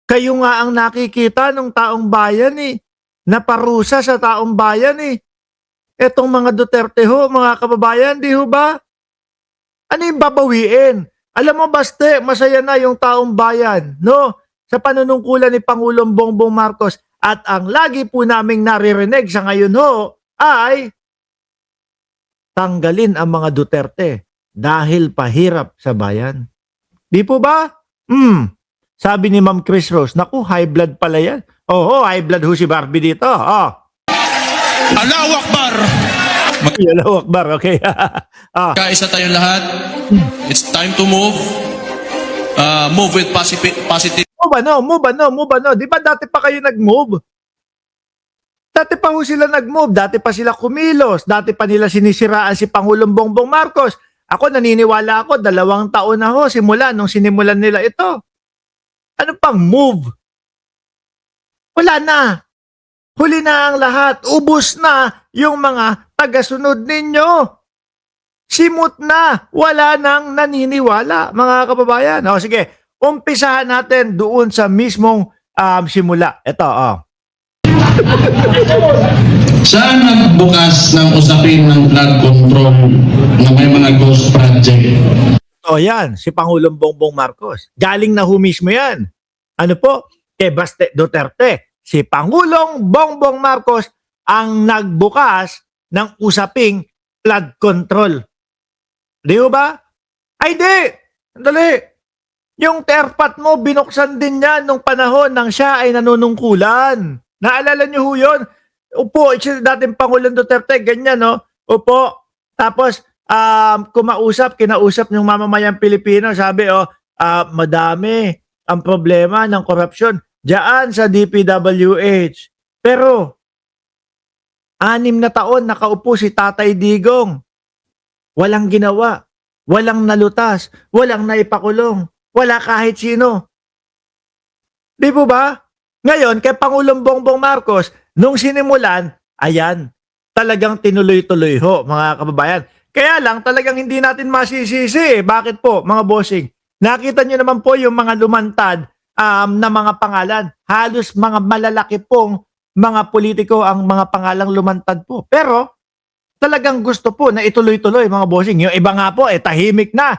Kayo nga ang nakikita ng taong bayan eh. Naparusa sa taong bayan eh. Etong mga Duterte ho, mga kababayan, di ho ba? Ano yung babawiin? Alam mo, baste, masaya na yung taong bayan, no? Sa panunungkulan ni Pangulong Bongbong Marcos. At ang lagi po naming naririnig sa ngayon ho, ay tanggalin ang mga Duterte dahil pahirap sa bayan. Di po ba? Sabi ni Ma'am Chris Rose, naku, high blood pala yan. Oo, high blood ho si Barbie dito. Oh. Allahu Akbar! Allahu Akbar, okay. Kaisa tayong lahat. It's time to move. Move with positive. Move. Di ba dati pa kayo nag-move? Dati pa ho sila nag-move. Dati pa sila kumilos. Dati pa nila sinisiraan si Pangulong Bongbong Marcos. Ako, naniniwala ako, 2 taon na ho simula nung sinimulan nila ito. Ano pang move? Wala na. Huli na ang lahat. Ubus na yung mga tagasunod ninyo. Simot na. Wala nang naniniwala, mga kababayan. O sige, umpisahan natin doon sa mismong simula. Ito, Saan nagbukas ng usapin ng flood control na may mga ghost project? O yan, si Pangulong Bongbong Marcos. Galing na ho mismo yan. Ano po? Kay Baste Duterte. Si Pangulong Bongbong Marcos ang nagbukas ng usaping flood control. Di ba? Ay di! Andali! Yung terpat mo, binuksan din yan nung panahon nang siya ay nanunungkulan. Naalala niyo ho yun? Upo, dating Pangulong Duterte, ganyan, no? Upo. Tapos, kinausap ng mamamayang Pilipino, sabi, madami ang problema ng korupsyon diyan sa DPWH. Pero, 6 na taon nakaupo si Tatay Digong. Walang ginawa, walang nalutas, walang naipakulong, wala kahit sino. Di po ba? Ngayon, kay Pangulong Bongbong Marcos, nung sinimulan, ayan, talagang tinuloy-tuloy ho, mga kababayan. Kaya lang, talagang hindi natin masisisi. Bakit po, mga bossing? Nakita nyo naman po yung mga lumantad na mga pangalan. Halos mga malalaki pong mga politiko ang mga pangalang lumantad po. Pero, talagang gusto po na ituloy-tuloy, mga bossing. Yung iba nga po, tahimik na.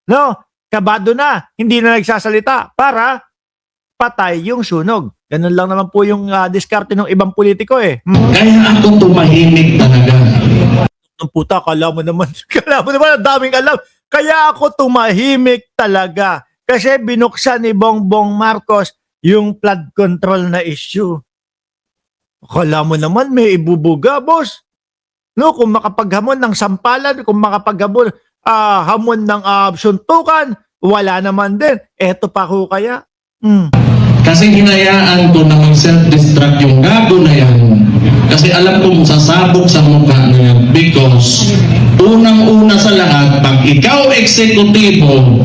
No? Kabado na. Hindi na nagsasalita para patay yung sunog. Ganun lang naman po yung diskarte ng ibang politiko eh. Kaya ako tumahimik talaga. Ang puta, kala mo naman ang daming alam. Kaya ako tumahimik talaga. Kasi binuksan ni Bongbong Marcos yung flood control na issue. Kala mo naman may ibubuga, boss. No, kung makapaghamon ng sampalan, kung makapaghamon hamon ng suntukan, wala naman din. Eto pa ko kaya. Kasi hinayaan ko na mag-self-destruct yung gago na yan. Kasi alam kong sasabog sa mukha na yan. Because, unang-una sa lahat, pag ikaw eksekutibo,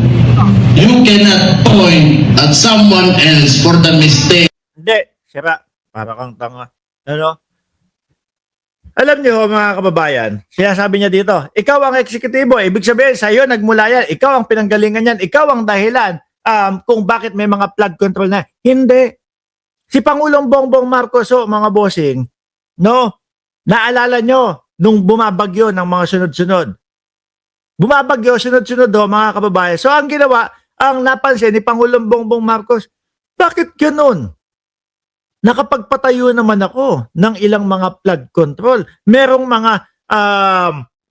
you cannot point at someone else for the mistake. Hindi, sira. Para kang tanga. Ano? Alam niyo mga kababayan, sinasabi niya dito, ikaw ang eksekutibo, ibig sabihin sa'yo nagmula yan, ikaw ang pinanggalingan yan, ikaw ang dahilan kung bakit may mga flood control na. Hindi. Si Pangulong Bongbong Marcos, mga bossing, no? Naalala nyo nung bumabagyo ng mga sunod-sunod. Bumabagyo, sunod-sunod mga kababayan. So ang ginawa, ang napansin ni Pangulong Bongbong Marcos, bakit ganun? Nakapagpatayo naman ako ng ilang mga flood control. Merong mga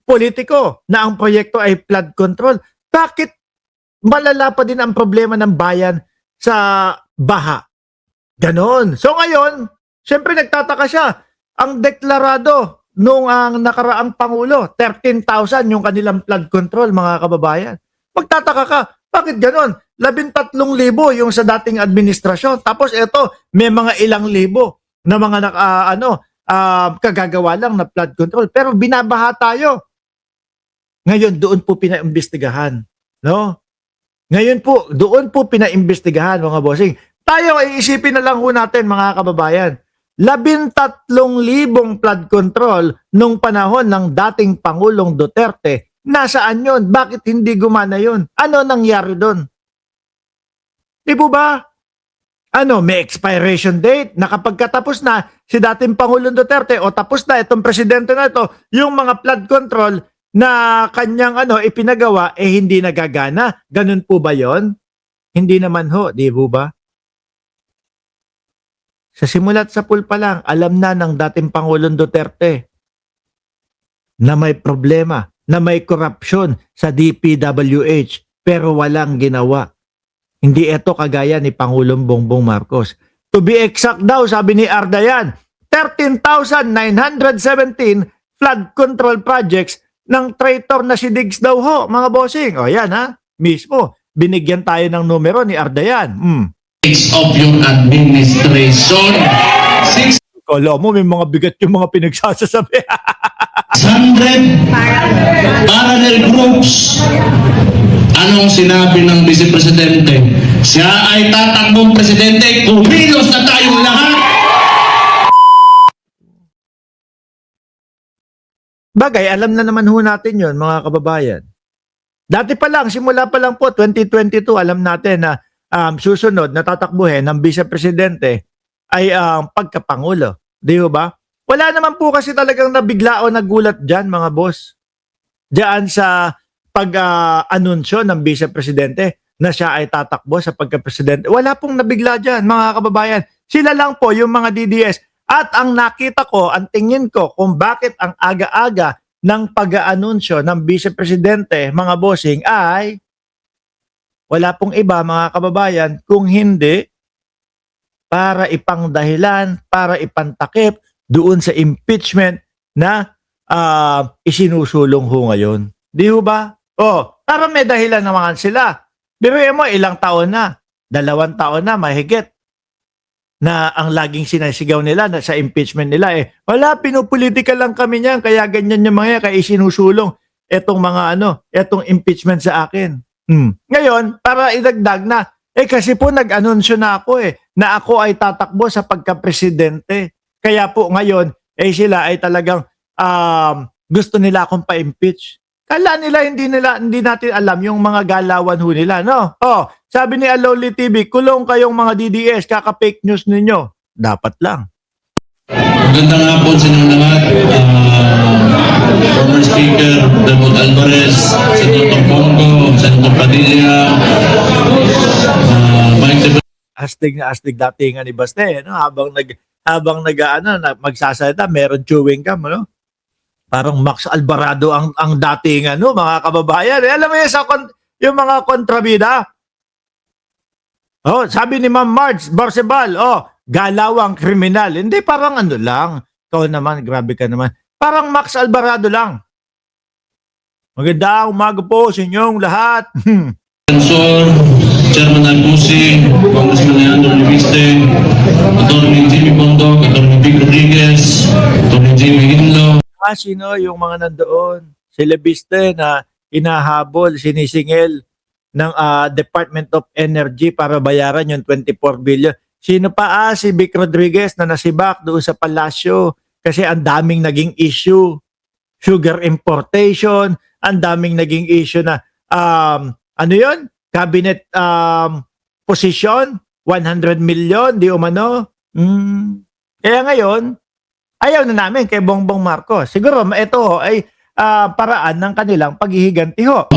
politiko na ang proyekto ay flood control. Bakit malala pa din ang problema ng bayan sa baha? Ganon. So ngayon, siyempre nagtataka siya. Ang deklarado nung ang nakaraang Pangulo, 13,000 yung kanilang flood control, mga kababayan. Magtataka ka, bakit ganon? 13,000 yung sa dating administrasyon. Tapos ito, may mga ilang libo na mga kagagawa lang na flood control. Pero binabaha tayo. Ngayon, doon po pinaimbestigahan. No? Ngayon po, doon po pinaimbestigahan, mga bossing. Tayo ay isipin na lang ho natin, mga kababayan. 13,000 flood control nung panahon ng dating Pangulong Duterte. Nasaan yun? Bakit hindi gumana yun? Ano nangyari doon? Di po ba? may expiration date na kapag katapos na si dating Pangulong Duterte o tapos na itong presidente na ito, yung mga flood control na kanyang ipinagawa hindi nagagana. Ganun po ba yon? Hindi naman ho, di po ba? Sa simulat sa pool pa lang, alam na ng dating Pangulong Duterte na may problema, na may korupsyon sa DPWH pero walang ginawa. Hindi ito kagaya ni Pangulong Bongbong Marcos. To be exact daw, sabi ni Ardayan, 13,917 flood control projects ng traitor na si Diggs daw ho, mga bossing. O yan ha, mismo. Binigyan tayo ng numero ni Ardayan. of your administration. 600 Kala mo, may mga bigat yung mga pinagsasasabi. parallel groups. Anong sinabi ng Vice Presidente? Siya ay tatakbong presidente, kumilos na tayong lahat. Bagay, alam na naman ho natin yon, mga kababayan. Dati pa lang, simula pa lang po, 2022, alam natin na susunod na tatakbuhin ng Vice Presidente ay ang pagkapangulo. Di ba? Wala naman po kasi talagang nabigla o nagulat dyan, mga boss. Diyan sa pag-anunsyo ng Vice Presidente na siya ay tatakbo sa pagka-presidente. Wala pong nabigla dyan, mga kababayan. Sila lang po yung mga DDS. At ang nakita ko, ang tingin ko kung bakit ang aga-aga ng pag-aanunsyo ng Vice Presidente, mga bossing, ay wala pong iba, mga kababayan, kung hindi para ipangdahilan, para ipantakip doon sa impeachment na isinusulong ho ngayon. Di ho ba? Para may dahilan naman sila. Biruin mo, ilang taon na? 2 taon na, mahigit. Na ang laging sinasigaw nila na sa impeachment nila wala, pinupolitika lang kami niyan, kaya ganyan yung mga yan, kaya isinusulong etong mga etong impeachment sa akin. Ngayon, para idagdag na, kasi po nag-anunsyo na ako na ako ay tatakbo sa pagka-presidente. Kaya po ngayon, sila ay talagang gusto nila akong pa-impeach. Kala nila hindi natin alam yung mga galawan ho nila, no? Sabi ni Aloli TV, kulong kayong mga DDS, kaka-fake news ninyo. Dapat lang. Magandang hapon sa inyong lahat. Former Speaker David Alvarez, Senator Bongo, Senator Padilla, Mike Astig na astig datingan ni Baste, no? Habang magsasalita, meron chewing gum, no? Parang Max Alvarado ang datingan, no, mga kababayan. Alam mo yung mga kontrabida? Sabi ni Ma'am Marge Barcebal, galawang kriminal. Hindi, parang lang. Ikaw naman, grabe ka naman. Parang Max Alvarado lang. Magandang umaga po sa inyong lahat. Sensor, Chairman Albusi, Congressman Leandro Leviste, Atty. Jimmy Bondok, Atty. Vic Rodriguez, Atty. Jimmy Hinlo. Sino yung mga nandoon? Si Leviste na inahabol, sinisingil ng Department of Energy para bayaran yung 24 billion. Sino pa? Si Vic Rodriguez na nasibak doon sa palasyo kasi ang daming naging issue. Sugar importation, ang daming naging issue na cabinet position, 100 million, di umano. Kaya ngayon, ayaw na namin kay Bongbong Marcos. Siguro ito ay paraan ng kanilang paghihiganti ho.